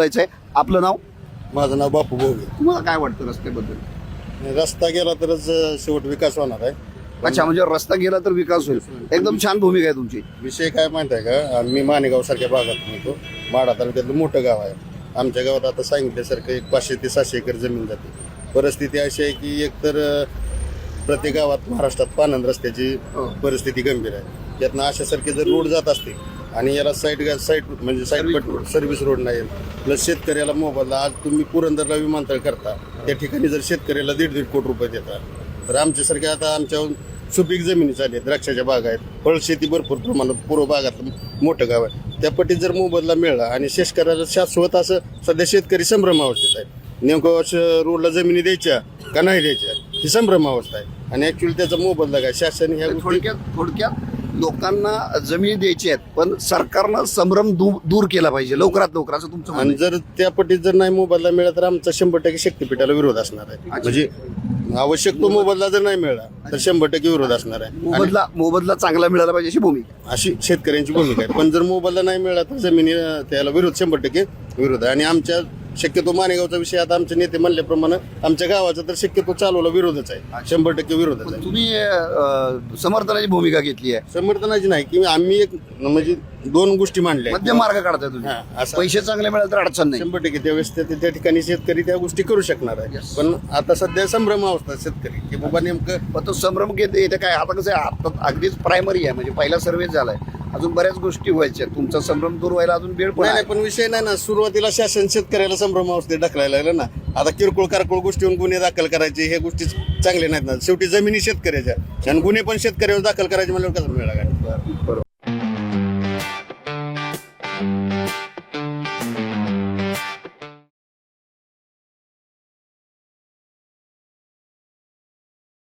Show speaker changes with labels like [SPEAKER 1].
[SPEAKER 1] आहे. आपलं नाव?
[SPEAKER 2] माझं नाव बापू भोगे.
[SPEAKER 1] तुम्हाला काय वाटतं रस्त्याबद्दल?
[SPEAKER 2] रस्ता गेला तरच शेवट विकास होणार आहे.
[SPEAKER 1] अच्छा, म्हणजे रस्ता गेला तर विकास होईल. एकदम छान भूमिका आहे तुमची.
[SPEAKER 2] विषय काय माहिती आहे का, मी माणेगाव सारख्या भागात म्हणतो. माढा तालुक्यातलं मोठं गाव आहे. आमच्या गावात आता सांगितल्यासारखं एक 500 ते 700 एकर जमीन जाते. परिस्थिती अशी आहे की एकतर प्रत्येक गावात महाराष्ट्रात पानंद रस्त्याची परिस्थिती गंभीर आहे. यातनं अशासारखे जर रोड जात असतील आणि याला साईड म्हणजे सर्व्हिस रोड नाही, प्लस शेतकऱ्याला मोबदला. आज तुम्ही पुरंदरला विमानतळ करता, त्या ठिकाणी जर शेतकऱ्याला 1.5 कोटी रुपये देता, तर आमच्यासारख्या आता आमच्या सुपीक जमिनी चालली आहेत, द्राक्षाच्या बाग आहेत, फळशेती भरपूर प्रमाणात पूर्व भागातलं मोठं गाव आहे. त्या पटीत जर मोबदला मिळाला आणि शेतकऱ्याला शाश्वत असं सध्या शेतकरी संभ्रम अवस्थेत आहे. नेमकं रोडला जमिनी द्यायच्या का नाही द्यायच्या ही संभ्रम अवस्था आहे. आणि ऍक्च्युअली त्याचा मोबदला काय, शासन ह्या
[SPEAKER 1] थोडक्यात लोकांना जमिनी द्यायची आहेत, पण सरकारनं संभ्रम दूर केला पाहिजे लवकरात लवकर, असं तुमचं म्हणणं
[SPEAKER 2] आणि जर त्या पटीत जर नाही मोबदला मिळाला तर आमचा 100% शक्तीपीठाला विरोध असणार आहे. म्हणजे आवश्यक तो मोबदला जर नाही मिळाला तर 100% विरोध असणार आहे.
[SPEAKER 1] मोबदला चांगला मिळाला पाहिजे अशी भूमिका,
[SPEAKER 2] अशी शेतकऱ्यांची भूमिका आहे. पण जर मोबदला नाही मिळाला तर जमिनी त्याला विरोध 100% विरोध आहे. आणि आमच्या शक्यतो माणेगावचा विषय आता आमचे नेते म्हणल्याप्रमाणे आमच्या गावाचा तर शक्यतो चालवला विरोधच आहे, 100% विरोधच आहे.
[SPEAKER 1] तुम्ही समर्थनाची भूमिका घेतली आहे.
[SPEAKER 2] समर्थनाची नाही की आम्ही एक म्हणजे 2 गोष्टी मांडल्या
[SPEAKER 1] मध्यम मार्ग काढताय तुम्ही. पैसे चांगले मिळाले तर अडचण नाही.
[SPEAKER 2] 100% त्यावेळेस त्या ठिकाणी शेतकरी त्या गोष्टी करू शकणार आहे. पण आता सध्या संभ्रम अवस्था शेतकरी की बाबा नेमकं
[SPEAKER 1] पण तो संभ्रम येते काय, आता कसं आहे, आता अगदीच प्रायमरी आहे, म्हणजे पहिला सर्व्हे झालाय, अजून बऱ्याच गोष्टी व्हायच्या. तुमचा संभ्रम दूर व्हायला अजून वेळ पण
[SPEAKER 2] नाही. पण विषय नाही ना, सुरुवातीला शासन शेतकऱ्याला संभ्रम अवस्थेत ढकलायला लागलं ना. आता किरकोळ कारकोळ गोष्टीवर गुन्हे दाखल करायचे, हे गोष्टी चांगल्या नाहीत ना. शेवटी जमिनी शेतकऱ्याच्या आणि गुन्हे पण शेतकऱ्यावर दाखल करायचे म्हणल्यावर कसं मिळाला.